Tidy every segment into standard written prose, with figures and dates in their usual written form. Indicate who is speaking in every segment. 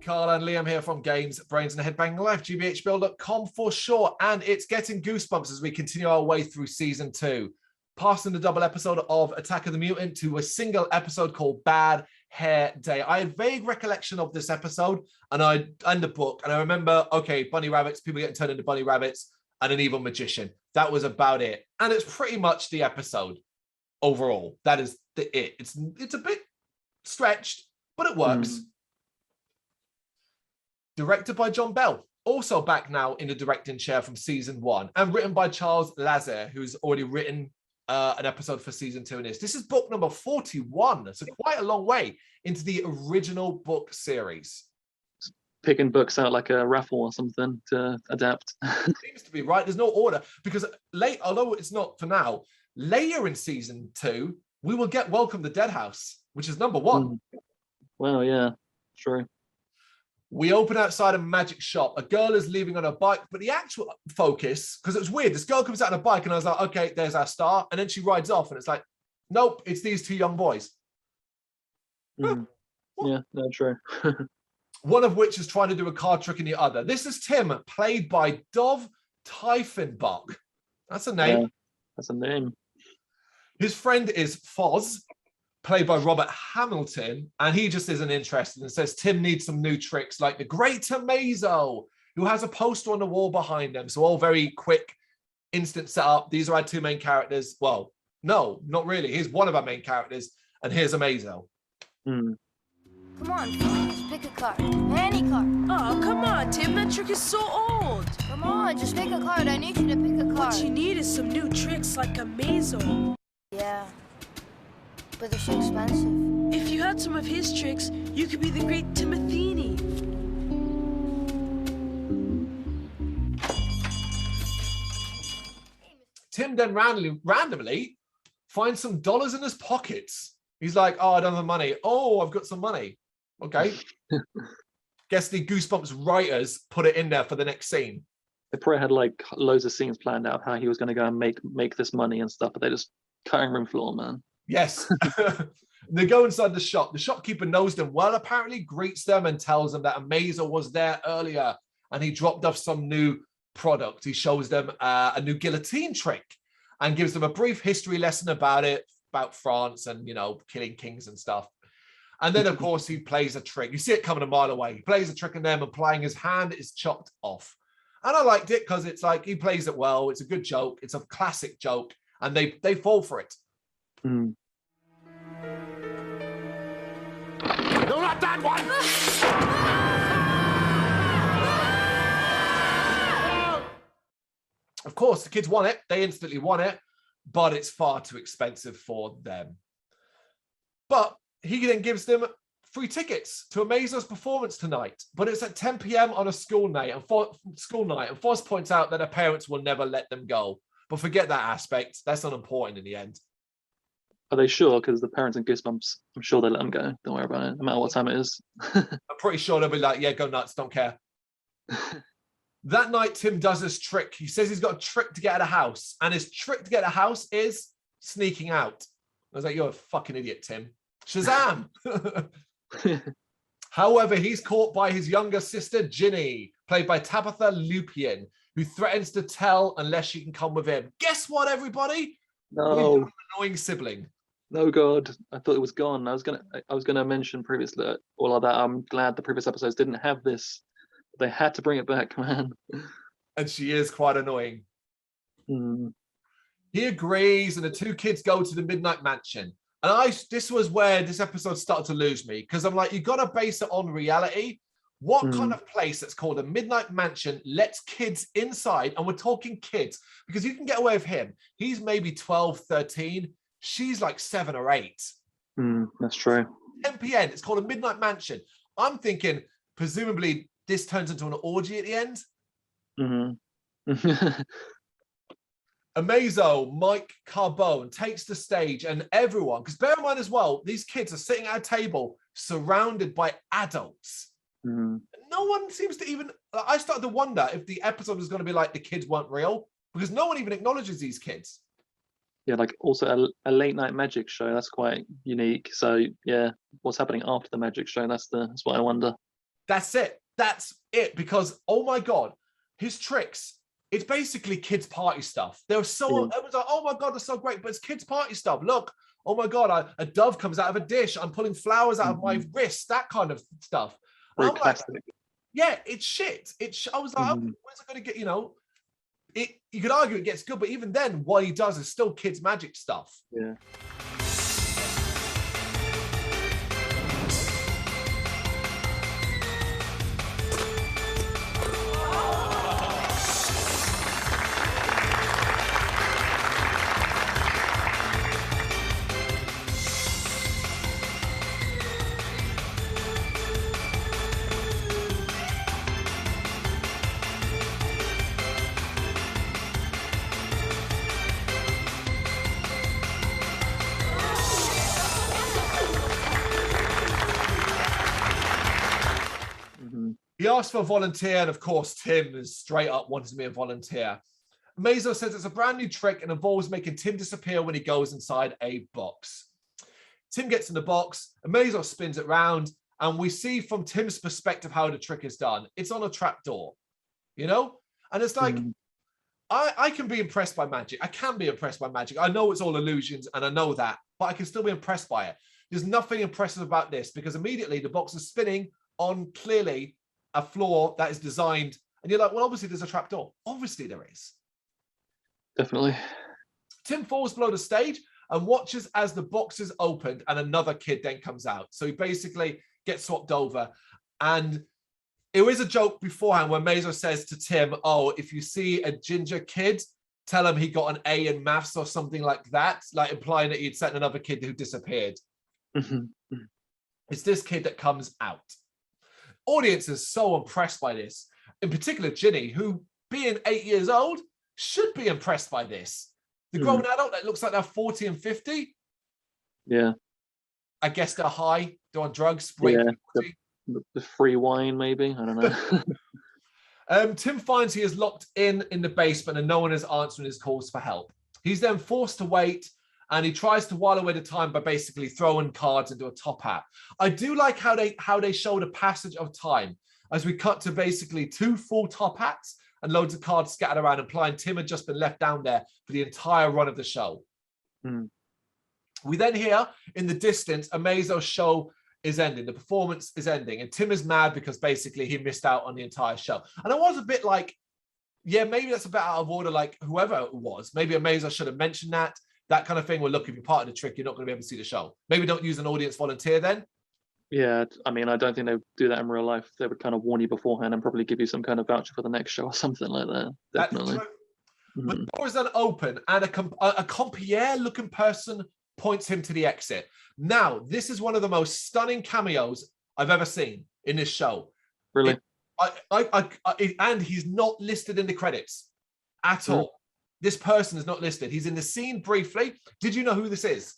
Speaker 1: Carl and Liam here from Games, Brains and a Head-Banging Life, gbhblofficial.com for short, and it's getting goosebumps as we continue our way through season 2, passing the double episode of Attack of the Mutant to a single episode called Bad Hare Day. I had vague recollection of this episode and the book, and I remember, okay, bunny rabbits, people getting turned into bunny rabbits, and an evil magician. That was about it, and it's pretty much the episode overall. That is it. It's a bit stretched, but it works. Directed by John Bell, also back now in the directing chair from season 1, and written by Charles Lazare, who's already written an episode for season 2 in this. This is book number 41, so quite a long way into the original book series.
Speaker 2: Picking books out like a raffle or something to adapt.
Speaker 1: Seems to be right. There's no order, because although it's not for now, later in season 2, we will get Welcome to Dead House, which is number 1.
Speaker 2: Well, yeah, true.
Speaker 1: We open outside a magic shop. A girl is leaving on a bike, but the actual focus, because it was weird, this girl comes out on a bike and I was like, okay, there's our star. And then she rides off and it's like, nope, it's these 2 young boys.
Speaker 2: Yeah, no, true.
Speaker 1: One of which is trying to do a card trick in the other. This is Tim, played by Dov Tiefenbach. That's a name.
Speaker 2: Yeah, that's a name.
Speaker 1: His friend is Foz, played by Robert Hamilton, and he just isn't interested and says Tim needs some new tricks like the Great Amazo, who has a poster on the wall behind them. So all very quick, instant setup. These are our 2 main characters. Well, no, not really. Here's one of our main characters, and here's Amazo.
Speaker 3: Come on, Foz, pick a card. Any card.
Speaker 4: Oh, come on, Tim. That trick is so old.
Speaker 3: Come on, just pick a card. I need you to pick a card.
Speaker 4: What you need is some new tricks like Amazo.
Speaker 3: Yeah, but they're so expensive.
Speaker 4: If you had some of his tricks, you could be the great Timothini.
Speaker 1: Tim then randomly finds some dollars in his pockets. He's like, oh, I don't have money. Oh, I've got some money. Okay. Guess the Goosebumps writers put it in there for the next scene.
Speaker 2: They probably had like loads of scenes planned out how he was going to go and make this money and stuff, but they just cutting room floor, man.
Speaker 1: Yes. They go inside the shop. The shopkeeper knows them well, apparently greets them and tells them that Amazo was there earlier and he dropped off some new product. He shows them a new guillotine trick and gives them a brief history lesson about it, about France and, you know, killing kings and stuff. And then, of course, he plays a trick. You see it coming a mile away. He plays a trick on them, implying his hand is chopped off. And I liked it because it's like he plays it well. It's a good joke. It's a classic joke. And they fall for it.
Speaker 5: No, not that one!
Speaker 1: Of course, the kids want it. They instantly want it, but it's far too expensive for them. But he then gives them free tickets to Amazo's performance tonight, but it's at 10 p.m. on a school night. And Foz points out that their parents will never let them go. But forget that aspect. That's not important in the end.
Speaker 2: Are they sure? Because the parents in Goosebumps, I'm sure they let them go. Don't worry about it, no matter what time it is.
Speaker 1: I'm pretty sure they'll be like, yeah, go nuts, don't care. That night, Tim does his trick. He says he's got a trick to get out of the house. And his trick to get out of the house is sneaking out. I was like, you're a fucking idiot, Tim. Shazam! However, he's caught by his younger sister, Ginny, played by Tabitha Lupien, who threatens to tell unless she can come with him. Guess what, everybody?
Speaker 2: No.
Speaker 1: An annoying sibling.
Speaker 2: No, God, I thought it was gone. I was gonna mention previously all of that. I'm glad the previous episodes didn't have this. They had to bring it back, man.
Speaker 1: And she is quite annoying. He agrees, and the 2 kids go to the Midnight Mansion. And this was where this episode started to lose me, because I'm like, you got to base it on reality. What kind of place that's called a Midnight Mansion lets kids inside? And we're talking kids, because you can get away with him. He's maybe 12, 13. She's like 7 or 8.
Speaker 2: That's true.
Speaker 1: 10 p.m. It's called a Midnight Mansion. I'm thinking, presumably, this turns into an orgy at the end. Amazo, Mike Carbone, takes the stage, and everyone, because bear in mind as well, these kids are sitting at a table surrounded by adults. No one seems to even, I started to wonder if the episode was going to be like the kids weren't real, because no one even acknowledges these kids.
Speaker 2: Yeah, like also a late night magic show. That's quite unique. So yeah, what's happening after the magic show? That's what I wonder.
Speaker 1: That's it. That's it. Because, oh my God, his tricks, it's basically kids' party stuff. They're so, everyone's like, oh my God, they're so great, but it's kids' party stuff. Look, oh my God, a dove comes out of a dish. I'm pulling flowers out of my wrist, that kind of stuff. And
Speaker 2: Very classic.
Speaker 1: like, yeah, it's shit. I was like, where's it going to get, you could argue it gets good, but even then, what he does is still kids' magic stuff.
Speaker 2: Yeah.
Speaker 1: He asked for a volunteer, and of course, Tim is straight up wanting to be a volunteer. Mazo says it's a brand new trick and involves making Tim disappear when he goes inside a box. Tim gets in the box, and Mazo spins it round, and we see from Tim's perspective how the trick is done. It's on a trapdoor, And it's like, I can be impressed by magic. I can be impressed by magic. I know it's all illusions, and I know that, but I can still be impressed by it. There's nothing impressive about this, because immediately the box is spinning on clearly a floor that is designed, and you're like, well, obviously there's a trapdoor. Obviously there is.
Speaker 2: Definitely.
Speaker 1: Tim falls below the stage and watches as the box is opened, and another kid then comes out. So he basically gets swapped over. And it was a joke beforehand where Mazo says to Tim, oh, if you see a ginger kid, tell him he got an A in maths or something like that, like implying that he'd sent another kid who disappeared. It's this kid that comes out. Audience is so impressed by this. In particular, Ginny, who, being 8 years old, should be impressed by this. The grown adult that looks like they're 40 and 50.
Speaker 2: Yeah.
Speaker 1: I guess they're high, they're on drugs.
Speaker 2: The free wine, maybe. I don't know.
Speaker 1: Tim finds he is locked in the basement and no one is answering his calls for help. He's then forced to wait, and he tries to while away the time by basically throwing cards into a top hat. I do like how they show the passage of time as we cut to basically 2 full top hats and loads of cards scattered around, implying Tim had just been left down there for the entire run of the show. We then hear in the distance, Amazo's show is ending. The performance is ending, and Tim is mad because basically he missed out on the entire show. And I was a bit like, yeah, maybe that's a bit out of order, like whoever it was. Maybe Amazo should have mentioned that kind of thing. Well, look, if you're part of the trick, you're not going to be able to see the show. Maybe don't use an audience volunteer then. Yeah,
Speaker 2: I mean, I don't think they would do that in real life. They would kind of warn you beforehand and probably give you some kind of voucher for the next show or something like that. Definitely.
Speaker 1: But the door is then open, and a compere-looking person points him to the exit. Now, this is one of the most stunning cameos I've ever seen in this show.
Speaker 2: Really?
Speaker 1: And he's not listed in the credits at all. This person is not listed. He's in the scene briefly. Did you know who this is?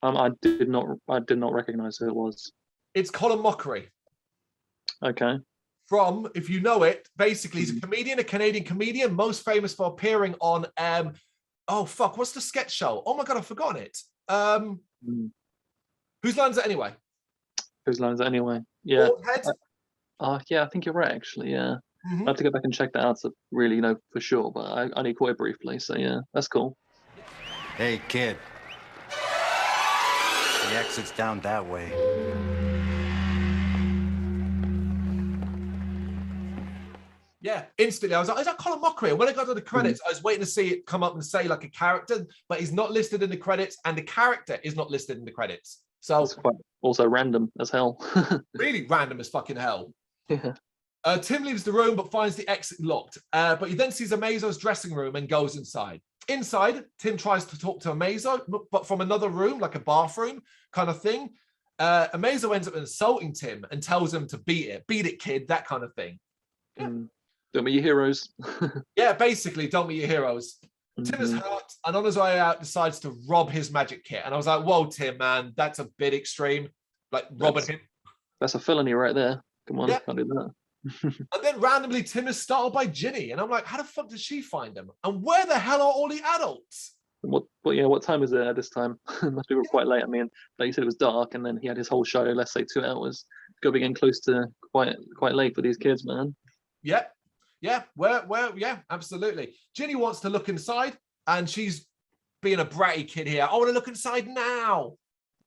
Speaker 2: I did not recognize who it was.
Speaker 1: It's Colin Mockery.
Speaker 2: Okay.
Speaker 1: From, if you know it, basically he's a comedian, a Canadian comedian, most famous for appearing on what's the sketch show? Oh my God, I've forgotten it. Whose Line Is It Anyway?
Speaker 2: Whose Line Is It Anyway? Yeah.
Speaker 1: Yeah,
Speaker 2: I think you're right, actually. Yeah. I have to go back and check that out to really know for sure, but I only caught it briefly, so yeah, that's cool.
Speaker 6: Hey, kid. The exit's down that way.
Speaker 1: Yeah, instantly I was like, is that Colin Mockery? And when I got to the credits, I was waiting to see it come up and say like a character, but he's not listed in the credits, and the character is not listed in the credits. So
Speaker 2: it's quite also random as hell.
Speaker 1: Really random as fucking hell.
Speaker 2: Yeah.
Speaker 1: Tim leaves the room but finds the exit locked. But he then sees Amazo's dressing room and goes inside. Inside, Tim tries to talk to Amazo, but from another room, like a bathroom kind of thing. Amazo ends up insulting Tim and tells him to beat it, kid, that kind of thing. Yeah.
Speaker 2: Don't be your heroes.
Speaker 1: Yeah, basically, don't be your heroes. Tim is hurt, and on his way out, decides to rob his magic kit. And I was like, whoa, Tim, man, that's a bit extreme. Like, robbing him.
Speaker 2: That's a felony right there. Come on, can't do that.
Speaker 1: And then randomly, Tim is startled by Ginny. And I'm like, how the fuck did she find him? And where the hell are all the adults?
Speaker 2: What time is it at this time? It must be quite late. I mean, like you said, it was dark, and then he had his whole show, let's say 2 hours. got to be getting close to quite late for these kids, man.
Speaker 1: Yeah, yeah, absolutely. Ginny wants to look inside, and she's being a bratty kid here. I want to look inside now.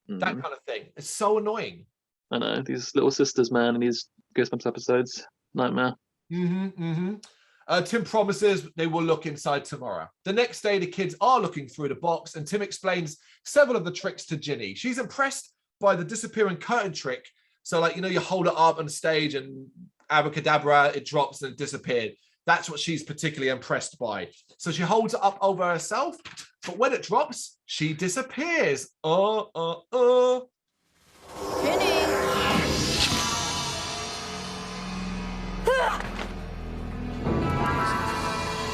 Speaker 1: That kind of thing. It's so annoying.
Speaker 2: I know, these little sisters, man, in these Goosebumps episodes, nightmare.
Speaker 1: Tim promises they will look inside tomorrow. The next day, the kids are looking through the box, and Tim explains several of the tricks to Ginny. She's impressed by the disappearing curtain trick. So, like, you hold it up on stage and abracadabra, it drops and it disappeared. That's what she's particularly impressed by. So she holds it up over herself, but when it drops, she disappears.
Speaker 3: Ginny!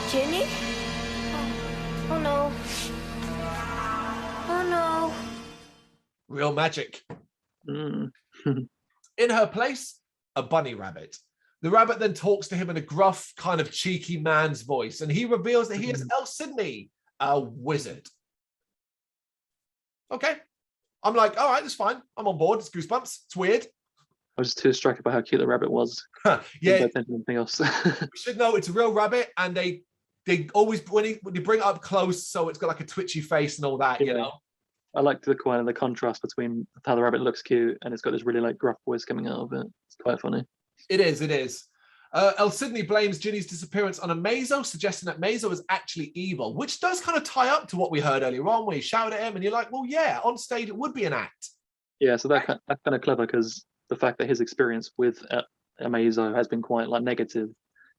Speaker 3: Ginny? Oh no. Oh no.
Speaker 1: Real magic.
Speaker 2: Mm.
Speaker 1: In her place, a bunny rabbit. The rabbit then talks to him in a gruff, kind of cheeky man's voice, and he reveals that he is El Sidney, a wizard. Okay. I'm like, all right, that's fine. I'm on board. It's Goosebumps. It's weird.
Speaker 2: I was just too distracted by how cute the rabbit was.
Speaker 1: Yeah.
Speaker 2: Didn't pay attention to anything else.
Speaker 1: We should know it's a real rabbit, and they always, when they bring it up close, so it's got like a twitchy face and all that,
Speaker 2: Yeah. I like the contrast between how the rabbit looks cute and it's got this really like gruff voice coming out of it. It's quite funny.
Speaker 1: It is. El Sidney blames Ginny's disappearance on a Mazo, suggesting that Mazo is actually evil, which does kind of tie up to what we heard earlier on when he shouted at him, and you're like, well, yeah, on stage it would be an act.
Speaker 2: Yeah, so that's kind of clever, because the fact that his experience with a Mazo has been quite like negative,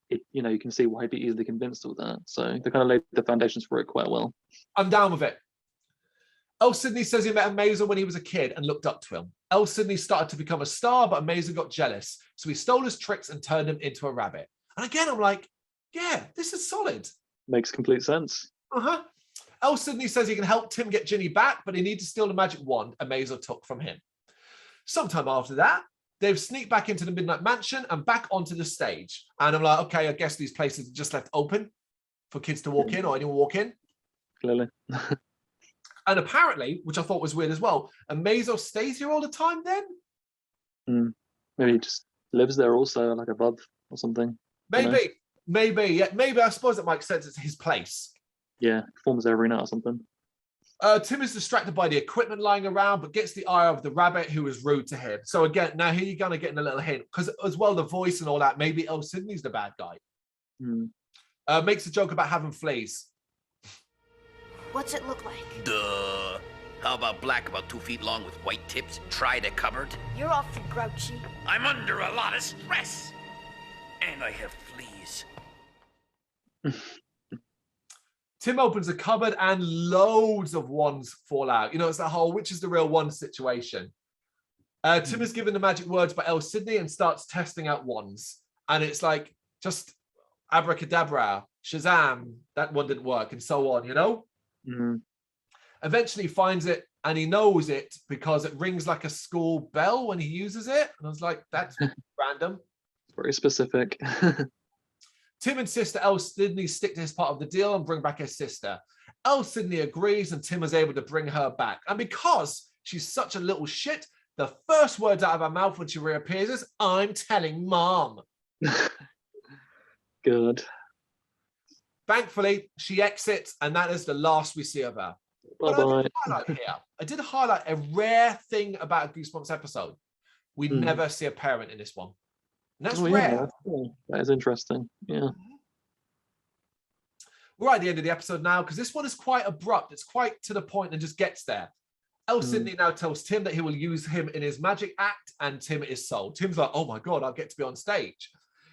Speaker 2: you can see why he'd be easily convinced of that. So they kind of laid the foundations for it quite well.
Speaker 1: I'm down with it. El Sidney says he met Mazo when he was a kid and looked up to him. El Sidney started to become a star, but Mazo got jealous, so he stole his tricks and turned him into a rabbit. And again, I'm like, yeah, this is solid.
Speaker 2: Makes complete sense.
Speaker 1: El Sidney says he can help Tim get Ginny back, but he needs to steal the magic wand Mazo took from him. Sometime after that, they've sneaked back into the Midnight Mansion and back onto the stage. And I'm like, okay, I guess these places are just left open for kids to walk in or anyone walk in.
Speaker 2: Clearly.
Speaker 1: And apparently, which I thought was weird as well, Mazo stays here all the time then?
Speaker 2: Maybe he just lives there also, like above or something.
Speaker 1: Maybe. Yeah, maybe. I suppose that makes sense. It's his place.
Speaker 2: Yeah, performs there every night or something.
Speaker 1: Tim is distracted by the equipment lying around, but gets the eye of the rabbit who is rude to him. So again, now here you're going to get a little hint, because as well, the voice and all that, maybe El Sidney's the bad guy. Makes a joke about having fleas.
Speaker 3: What's it look like?
Speaker 7: Duh. How about black, about 2 feet long with white tips? Try the cupboard.
Speaker 3: You're awfully grouchy.
Speaker 7: I'm under a lot of stress. And I have fleas.
Speaker 1: Tim opens a cupboard and loads of wands fall out. It's that whole which is the real wand situation. Tim is given the magic words by El Sidney and starts testing out wands. And it's like, just abracadabra, Shazam, that one didn't work, and so on, Eventually he finds it, and he knows it because it rings like a school bell when he uses it. And I was like, that's random.
Speaker 2: Very specific.
Speaker 1: Tim insists that El Sidney stick to his part of the deal and bring back his sister. El Sidney agrees, and Tim is able to bring her back. And because she's such a little shit, the first words out of her mouth when she reappears is, I'm telling Mom.
Speaker 2: Good.
Speaker 1: Thankfully, she exits, and that is the last we see of her.
Speaker 2: Bye-bye.
Speaker 1: I did highlight a rare thing about a Goosebumps episode. We never see a parent in this one. And that's rare.
Speaker 2: Yeah. That is interesting. Yeah.
Speaker 1: We're at the end of the episode now, because this one is quite abrupt. It's quite to the point and just gets there. El Sidney now tells Tim that he will use him in his magic act, and Tim is sold. Tim's like, oh my God, I'll get to be on stage.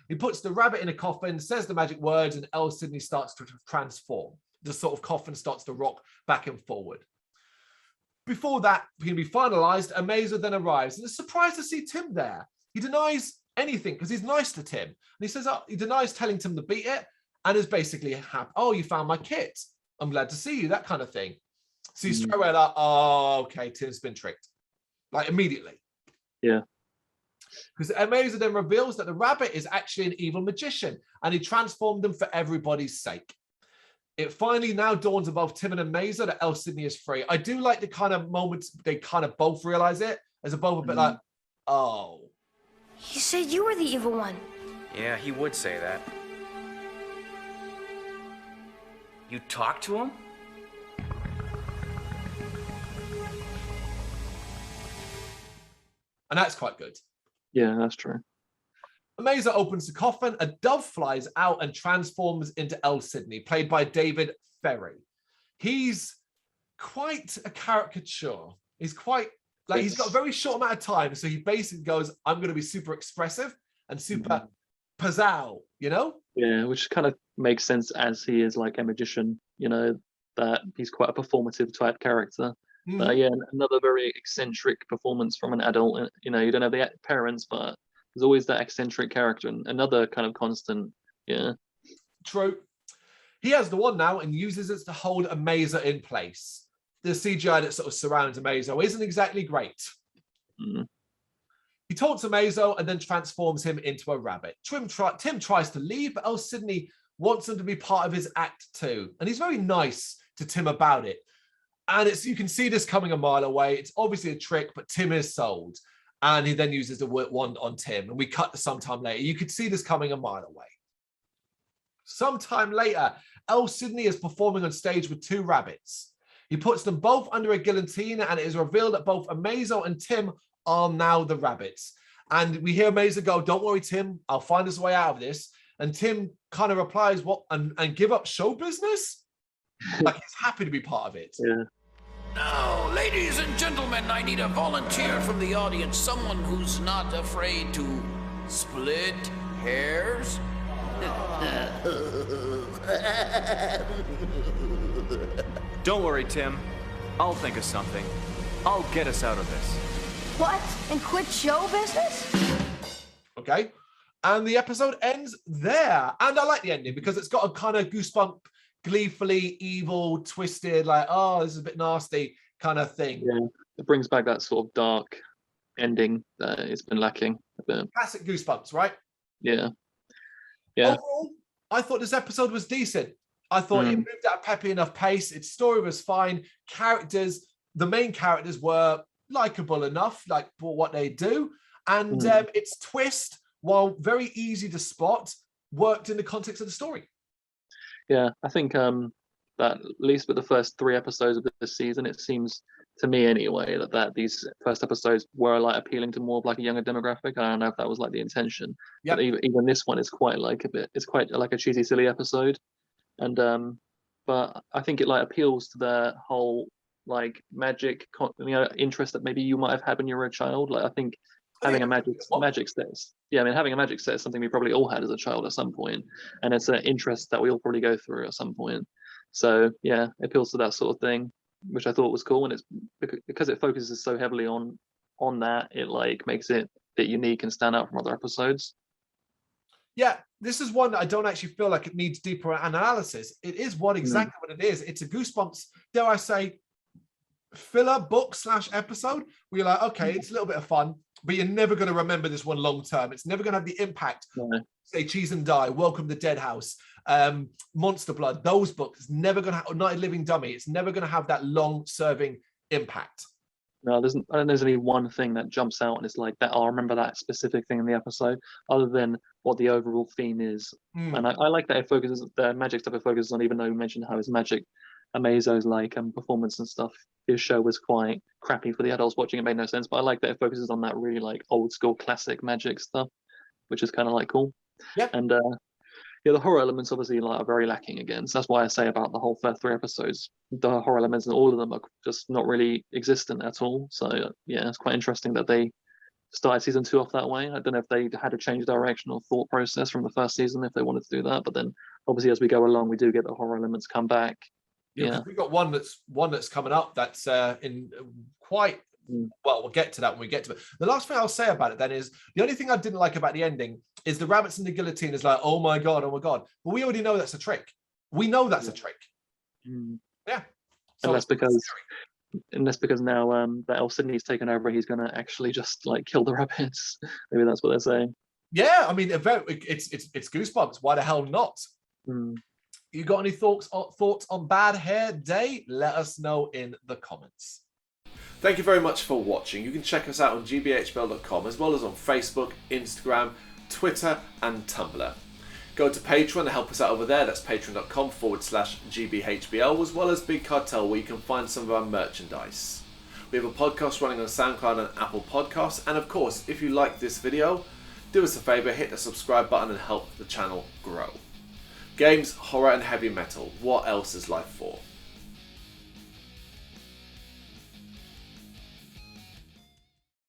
Speaker 1: He puts the rabbit in a coffin, says the magic words, and El Sidney starts to transform. The sort of coffin starts to rock back and forward. Before that can be finalized, Mazo then arrives and is surprised to see Tim there. He denies anything because he's nice to Tim. And he says, he denies telling Tim to beat it, and is basically happy. Oh, you found my kit. I'm glad to see you, that kind of thing. So he's straight away like, oh, okay, Tim's been tricked. Like immediately.
Speaker 2: Yeah.
Speaker 1: Because Mazo then reveals that the rabbit is actually an evil magician, and he transformed them for everybody's sake. It finally now dawns above Tim and Mazo that El Sidney is free. I do like the kind of moments they kind of both realize it, as a both a bit like, oh.
Speaker 3: He said you were the evil one.
Speaker 8: Yeah, he would say that. You talked to him?
Speaker 1: And that's quite good.
Speaker 2: Yeah, that's true.
Speaker 1: Amazer opens the coffin, a dove flies out and transforms into El Sidney, played by David Ferry. He's quite a caricature. He's quite, like, he's got a very short amount of time, so he basically goes, I'm going to be super expressive and super pizzazz, you know?
Speaker 2: Yeah, which kind of makes sense as he is like a magician, you know, that he's quite a performative type character. But yeah, another very eccentric performance from an adult. You know, you don't have the parents, but there's always that eccentric character, and another kind of constant. Yeah.
Speaker 1: True. He has the wand now and uses it to hold Amazer in place. The CGI that sort of surrounds Amazer isn't exactly great. He taunts Amazer and then transforms him into a rabbit. Tim tries to leave, but El Sidney wants him to be part of his act too. And he's very nice to Tim about it. And you can see this coming a mile away. It's obviously a trick, but Tim is sold. And he then uses the wand on Tim. And we cut to sometime later. You could see this coming a mile away. Sometime later, El Sidney is performing on stage with two rabbits. He puts them both under a guillotine, and it is revealed that both Amazer and Tim are now the rabbits. And we hear Amazer go, "Don't worry, Tim, I'll find us a way out of this." And Tim kind of replies, "What? And give up show business?" Like he's happy to be part of it.
Speaker 2: Yeah.
Speaker 7: Now, ladies and gentlemen, I need a volunteer from the audience, someone who's not afraid to split hairs.
Speaker 8: Don't worry, Tim. I'll think of something. I'll get us out of this.
Speaker 3: What? And quit show business?
Speaker 1: Okay. And the episode ends there. And I like the ending because it's got a kind of goosebump, gleefully evil, twisted, like, oh, this is a bit nasty kind of thing.
Speaker 2: Yeah, it brings back that sort of dark ending that it's been lacking a bit.
Speaker 1: Classic Goosebumps, right?
Speaker 2: Yeah. Yeah.
Speaker 1: Overall, I thought this episode was decent. I thought it moved at a peppy enough pace. Its story was fine. Characters, the main characters were likable enough, like for what they do. And its twist, while very easy to spot, worked in the context of the story.
Speaker 2: Yeah, I think that at least with the first 3 episodes of this season, it seems to me anyway that these first episodes were like appealing to more of like a younger demographic. I don't know if that was like the intention, but even this one is quite like it's quite like a cheesy, silly episode. And but I think it like appeals to the whole like magic, interest that maybe you might have had when you were a child. Like I think having a magic set, having a magic set is something we probably all had as a child at some point, and it's an interest that we all probably go through at some point. So yeah, it appeals to that sort of thing, which I thought was cool. And it's because it focuses so heavily on that, it like makes it a bit unique and stand out from other episodes.
Speaker 1: Yeah, this is one that I don't actually feel like it needs deeper analysis. It is exactly what it is. It's a Goosebumps, dare I say, filler book / episode where you're like, okay, it's a little bit of fun, but you're never going to remember this one long term. It's never going to have the impact. Say Cheese and Die, Welcome to Dead House, Monster Blood, those books, never going to have, Not a Living Dummy, it's never going to have that long serving impact.
Speaker 2: No, I don't think there's any one thing that jumps out and it's like that. I'll remember that specific thing in the episode, other than what the overall theme is. And I like that it focuses, the magic stuff it focuses on, even though we mentioned how his magic, Amazon's like performance and stuff. His show was quite crappy for the adults watching. It made no sense, but I like that it focuses on that really like old school classic magic stuff, which is kind of like cool.
Speaker 1: Yeah.
Speaker 2: And the horror elements obviously like are very lacking again. So that's why I say about the whole first 3 episodes, the horror elements and all of them are just not really existent at all. So yeah, it's quite interesting that they started season 2 off that way. I don't know if they had to change direction or thought process from the first season if they wanted to do that. But then obviously as we go along, we do get the horror elements come back.
Speaker 1: Yeah, we've got one that's coming up that's in quite well. We'll get to that when we get to it. The last thing I'll say about it then is the only thing I didn't like about the ending is the rabbits and the guillotine is like, oh my god. But we already know that's a trick. We know that's a trick. Yeah. So
Speaker 2: and that's because now that El Sidney's taken over, he's going to actually just like kill the rabbits. Maybe that's what they're saying.
Speaker 1: Yeah, I mean, it's Goosebumps. Why the hell not? You got any thoughts on Bad Hair Day? Let us know in the comments. Thank you very much for watching. You can check us out on gbhbl.com as well as on Facebook, Instagram, Twitter and Tumblr. Go to Patreon to help us out over there. That's patreon.com/gbhbl, as well as Big Cartel, where you can find some of our merchandise. We have a podcast running on SoundCloud and Apple Podcasts. And of course, if you like this video, do us a favour, hit the subscribe button and help the channel grow. Games, horror and heavy metal. What else is life for?